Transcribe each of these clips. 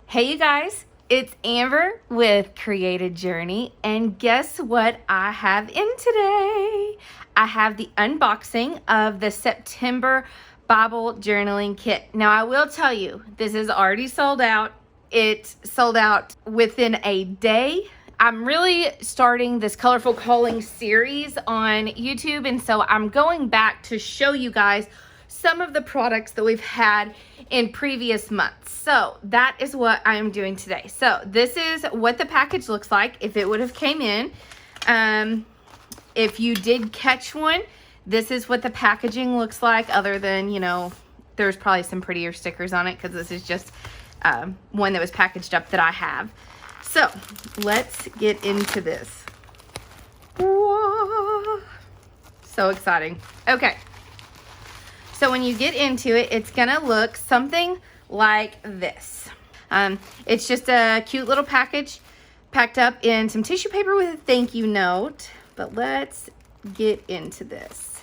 Hey you guys, it's Amber with Created Journey, and guess what I have in today? I have the unboxing of the September Bible journaling kit. Now I will tell you, this is already sold out. It sold out within a day. I'm really starting this Colorful Calling series on YouTube, and so I'm going back to show you guys some of the products that we've had in previous months. So that is what I am doing today. So this is what the package looks like if it would have came in. If you did catch one, this is what the packaging looks like, other than, you know, there's probably some prettier stickers on it because this is just one that was packaged up that I have. So let's get into this. Whoa. So exciting. Okay. So when you get into it, it's gonna look something like this. It's just a cute little package packed up in some tissue paper with a thank you note. But let's get into this.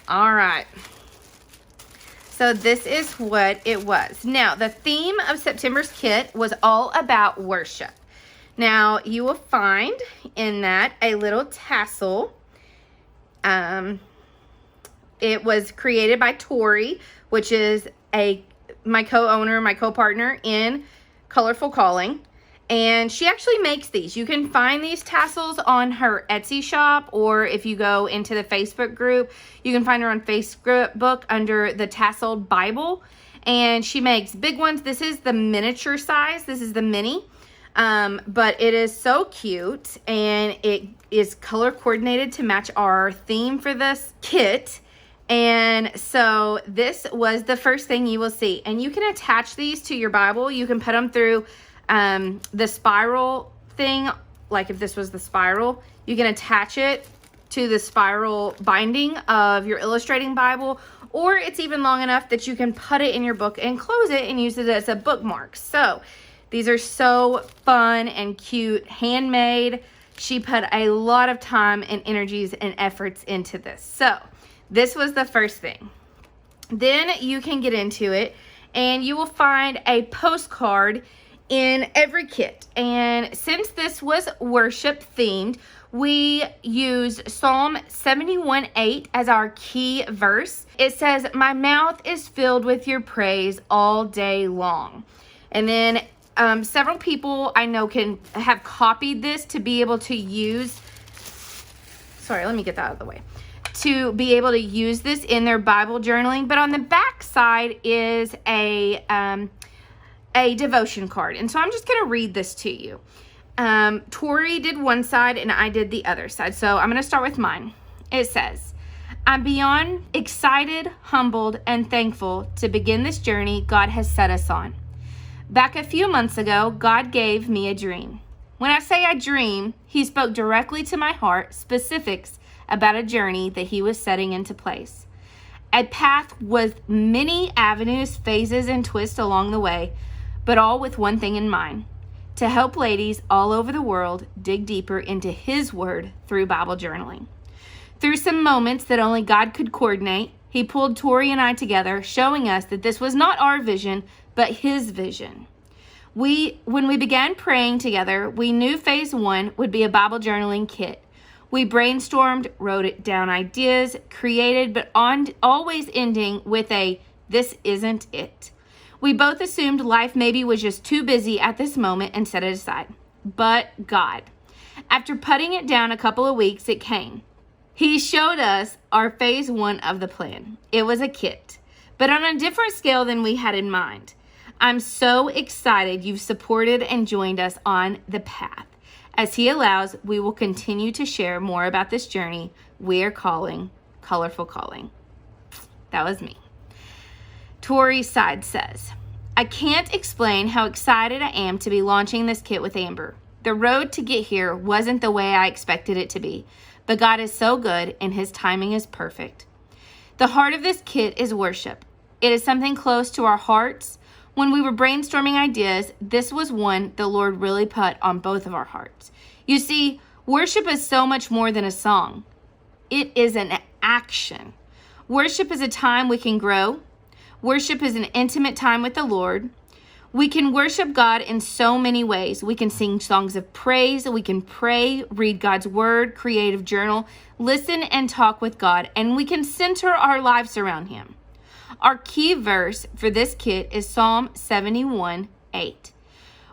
All right. So this is what it was. Now, the theme of September's kit was all about worship. Now, you will find in that a little tassel. It was created by Tori, which is my co-owner, my co-partner in Colorful Calling. And she actually makes these. You can find these tassels on her Etsy shop, or if you go into the Facebook group, you can find her on Facebook under the Tasseled Bible. And she makes big ones. This is the miniature size. This is the mini. But it is so cute, and it is color coordinated to match our theme for this kit. And so this was the first thing you will see. And you can attach these to your Bible. You can put them through the spiral thing. Like if this was the spiral, you can attach it to the spiral binding of your illustrating Bible, or it's even long enough that you can put it in your book and close it and use it as a bookmark. So these are so fun and cute, handmade. She put a lot of time and energies and efforts into this. So this was the first thing. Then you can get into it, and you will find a postcard in every kit. And since this was worship themed, we used Psalm 71:8 as our key verse. It says, "My mouth is filled with your praise all day long." And then several people I know have copied this to be able to use, sorry, let me get that out of the way, to be able to use this in their Bible journaling. But on the back side is a devotion card. And so I'm just going to read this to you. Tori did one side and I did the other side. So I'm going to start with mine. It says, "I'm beyond excited, humbled, and thankful to begin this journey God has set us on. Back a few months ago, God gave me a dream. When I say a dream, he spoke directly to my heart, specifics about a journey that he was setting into place. A path with many avenues, phases, and twists along the way, but all with one thing in mind: to help ladies all over the world dig deeper into his word through Bible journaling. Through some moments that only God could coordinate, he pulled Tori and I together, showing us that this was not our vision, but his vision. When we began praying together, we knew phase one would be a Bible journaling kit. We brainstormed, wrote it down ideas, created, but always ending with a, this isn't it. We both assumed life maybe was just too busy at this moment and set it aside. But God, after putting it down a couple of weeks, it came. He showed us our phase one of the plan. It was a kit, but on a different scale than we had in mind. I'm so excited you've supported and joined us on the path. As he allows, we will continue to share more about this journey we are calling Colorful Calling." That was me. Tori's side says, "I can't explain how excited I am to be launching this kit with Amber. The road to get here wasn't the way I expected it to be, but God is so good and his timing is perfect. The heart of this kit is worship. It is something close to our hearts. When we were brainstorming ideas, this was one the Lord really put on both of our hearts. You see, worship is so much more than a song. It is an action. Worship is a time we can grow. Worship is an intimate time with the Lord. We can worship God in so many ways. We can sing songs of praise. We can pray, read God's word, creative journal, listen and talk with God, and we can center our lives around Him. Our key verse for this kit is Psalm 71:8.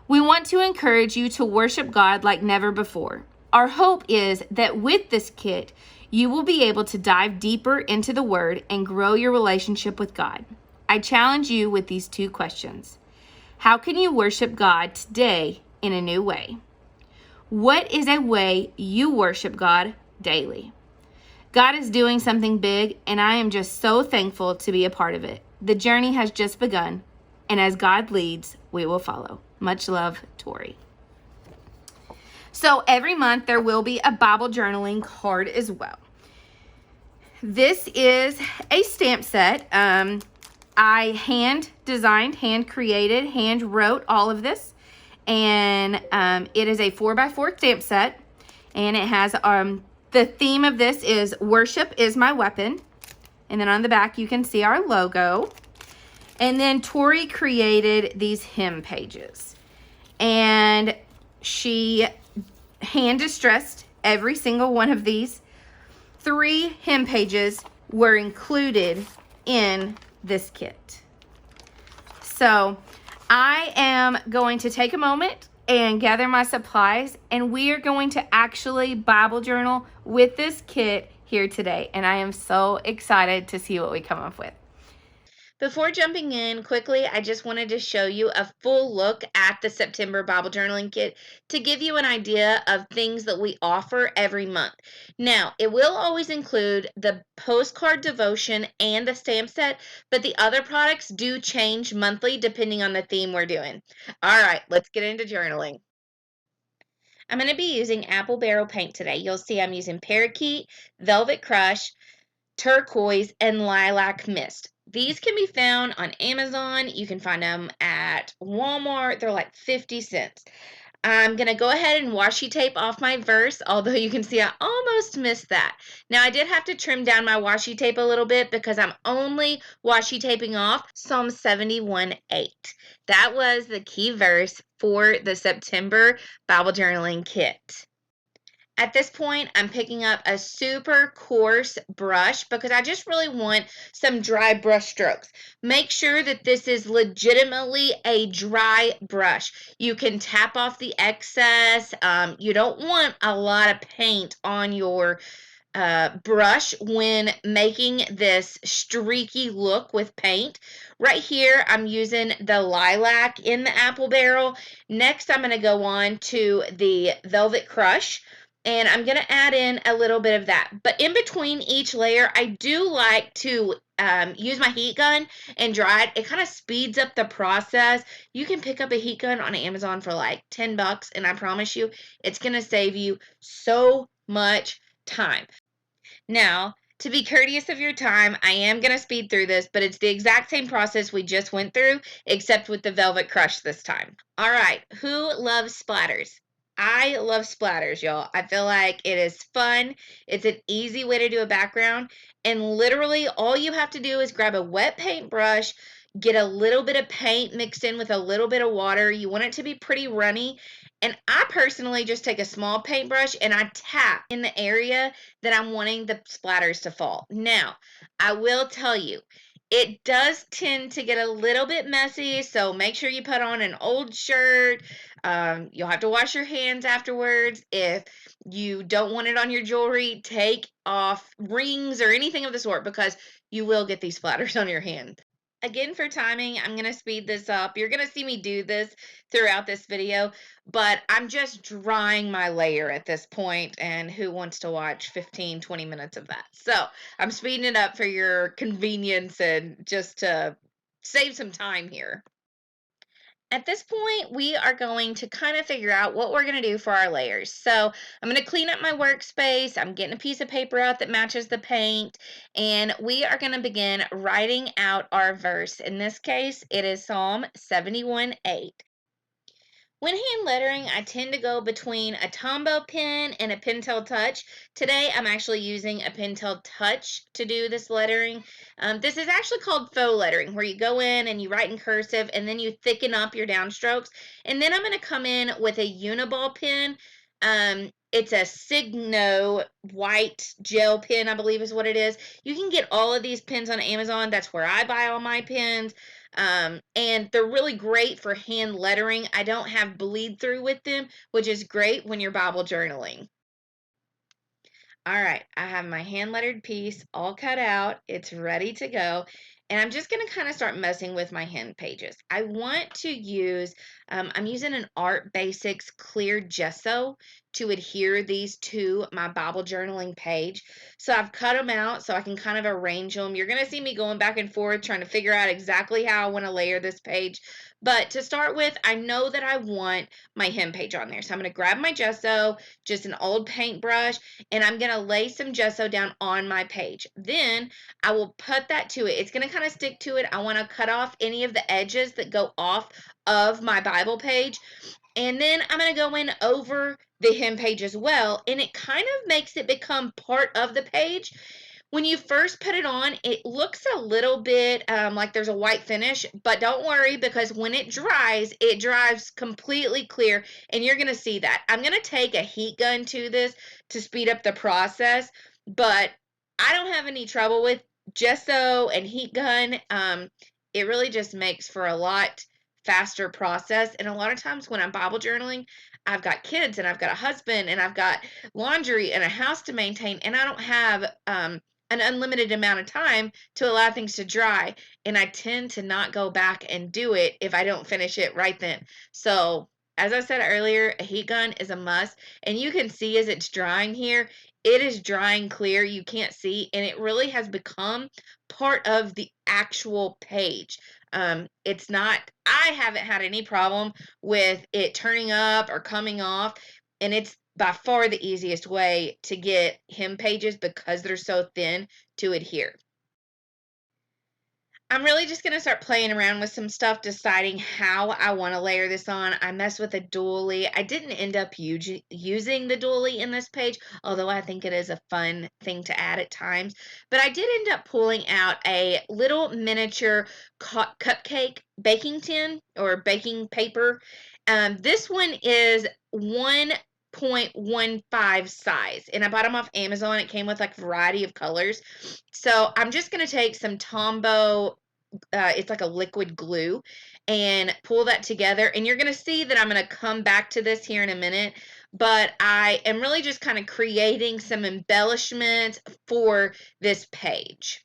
We want to encourage you to worship God like never before. Our hope is that with this kit, you will be able to dive deeper into the Word and grow your relationship with God. I challenge you with these 2 questions. How can you worship God today in a new way? What is a way you worship God daily? God is doing something big, and I am just so thankful to be a part of it. The journey has just begun, and as God leads, we will follow. Much love, Tori. So every month there will be a Bible journaling card as well. This is a stamp set. I hand designed, hand created, hand wrote all of this. And it is a 4x4 stamp set. And it has, the theme of this is worship is my weapon. And then on the back you can see our logo. And then Tori created these hymn pages. And she hand distressed every single one of these. 3 hymn pages were included in this kit. So I am going to take a moment and gather my supplies, and we are going to actually Bible journal with this kit here today, and I am so excited to see what we come up with. Before jumping in, quickly, I just wanted to show you a full look at the September Bible Journaling Kit to give you an idea of things that we offer every month. Now, it will always include the postcard devotion and the stamp set, but the other products do change monthly depending on the theme we're doing. All right, let's get into journaling. I'm going to be using apple barrel paint today. You'll see I'm using Parakeet, Velvet Crush, Turquoise, and Lilac Mist. These can be found on Amazon. You can find them at Walmart. They're like 50 cents. I'm going to go ahead and washi tape off my verse, although you can see I almost missed that. Now, I did have to trim down my washi tape a little bit because I'm only washi taping off Psalm 71:8. That was the key verse for the September Bible Journaling Kit. At this point, I'm picking up a super coarse brush because I just really want some dry brush strokes. Make sure that this is legitimately a dry brush. You can tap off the excess. You don't want a lot of paint on your brush when making this streaky look with paint. Right here, I'm using the lilac in the apple barrel. Next, I'm going to go on to the Velvet Crush. And I'm going to add in a little bit of that. But in between each layer, I do like to use my heat gun and dry it. It kind of speeds up the process. You can pick up a heat gun on Amazon for like $10, and I promise you, it's going to save you so much time. Now, to be courteous of your time, I am going to speed through this, but it's the exact same process we just went through, except with the Velvet Crush this time. All right, who loves splatters? I love splatters, y'all. I feel like it is fun. It's an easy way to do a background. And literally all you have to do is grab a wet paintbrush, get a little bit of paint mixed in with a little bit of water. You want it to be pretty runny. And I personally just take a small paintbrush and I tap in the area that I'm wanting the splatters to fall. Now, I will tell you, it does tend to get a little bit messy, so make sure you put on an old shirt. You'll have to wash your hands afterwards. If you don't want it on your jewelry, take off rings or anything of the sort because you will get these splatters on your hand. Again, for timing, I'm going to speed this up. You're going to see me do this throughout this video, but I'm just drying my layer at this point, and who wants to watch 15, 20 minutes of that? So I'm speeding it up for your convenience and just to save some time here. At this point, we are going to kind of figure out what we're going to do for our layers. So I'm going to clean up my workspace. I'm getting a piece of paper out that matches the paint, and we are going to begin writing out our verse. In this case, it is Psalm 71:8. When hand lettering, I tend to go between a Tombow pen and a Pentel Touch. Today, I'm actually using a Pentel Touch to do this lettering. This is actually called faux lettering, where you go in and you write in cursive and then you thicken up your downstrokes. And then I'm going to come in with a Uniball pen. It's a Signo white gel pen, I believe is what it is. You can get all of these pens on Amazon. That's where I buy all my pens. And they're really great for hand lettering. I don't have bleed through with them, which is great when you're Bible journaling. All right, I have my hand lettered piece all cut out. It's ready to go. And I'm just going to kind of start messing with my hand pages. I want to use, I'm using an Art Basics clear gesso to adhere these to my Bible journaling page. So I've cut them out so I can kind of arrange them. You're going to see me going back and forth trying to figure out exactly how I want to layer this page. But to start with, I know that I want my hem page on there. So I'm going to grab my gesso, just an old paintbrush, and I'm going to lay some gesso down on my page. Then I will put that to it. It's going to kind of stick to it. I want to cut off any of the edges that go off of my Bible page. And then I'm going to go in over the hem page as well. And it kind of makes it become part of the page. When you first put it on, it looks a little bit like there's a white finish, but don't worry because when it dries completely clear, and you're going to see that. I'm going to take a heat gun to this to speed up the process, but I don't have any trouble with gesso and heat gun. It really just makes for a lot faster process, and a lot of times when I'm Bible journaling, I've got kids and I've got a husband and I've got laundry and a house to maintain, and I don't have an unlimited amount of time to allow things to dry, and I tend to not go back and do it if I don't finish it right then. So as I said earlier, a heat gun is a must, and you can see as it's drying here, it is drying clear. You can't see, and it really has become part of the actual page. It's not, I haven't had any problem with it turning up or coming off, and it's by far the easiest way to get hem pages because they're so thin to adhere. I'm really just going to start playing around with some stuff, deciding how I want to layer this on. I messed with a dually. I didn't end up using the dually in this page, although I think it is a fun thing to add at times. But I did end up pulling out a little miniature cupcake baking tin or baking paper. This one is 1.15 size, and I bought them off Amazon. It came with like a variety of colors. So I'm just going to take some Tombow, it's like a liquid glue, and pull that together. And you're going to see that I'm going to come back to this here in a minute, but I am really just kind of creating some embellishments for this page.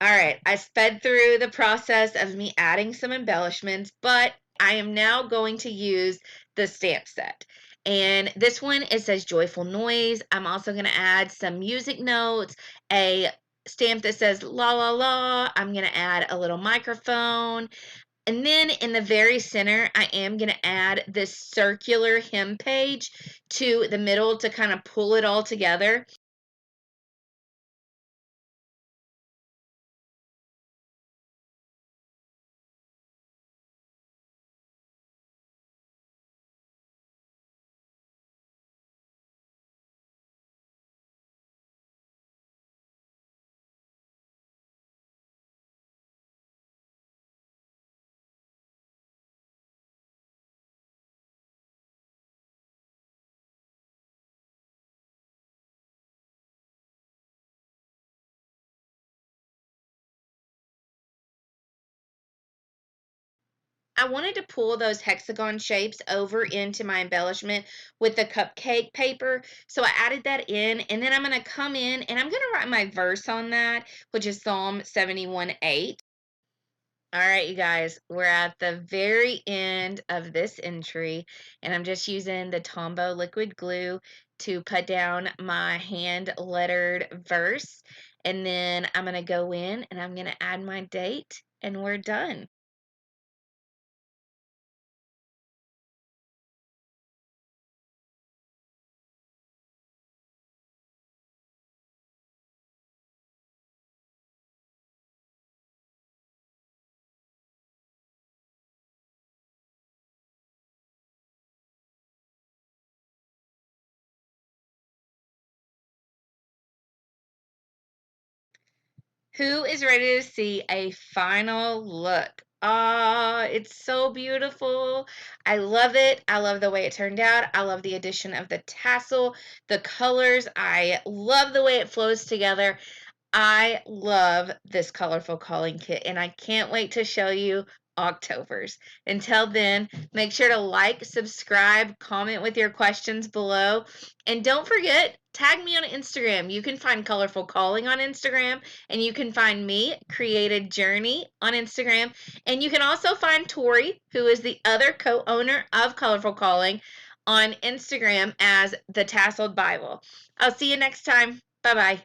All right, I sped through the process of me adding some embellishments, but I am now going to use the stamp set. And this one, it says joyful noise. I'm also going to add some music notes, a stamp that says la la la. I'm going to add a little microphone. And then in the very center, I am going to add this circular hem page to the middle to kind of pull it all together. I wanted to pull those hexagon shapes over into my embellishment with the cupcake paper. So I added that in, and then I'm going to come in and I'm going to write my verse on that, which is Psalm 71:8. All right, you guys, we're at the very end of this entry, and I'm just using the Tombow liquid glue to put down my hand lettered verse, and then I'm going to go in and I'm going to add my date, and we're done. Who is ready to see a final look? Ah, it's so beautiful. I love it. I love the way it turned out. I love the addition of the tassel, the colors. I love the way it flows together. I love this colorful calling kit, and I can't wait to show you October's. Until then, make sure to like, subscribe, comment with your questions below, and don't forget, tag me on Instagram. You can find Colorful Calling on Instagram, and you can find me, Created Journey, on Instagram, and you can also find Tori, who is the other co-owner of Colorful Calling, on Instagram as The Tasseled Bible. I'll see you next time. Bye-bye.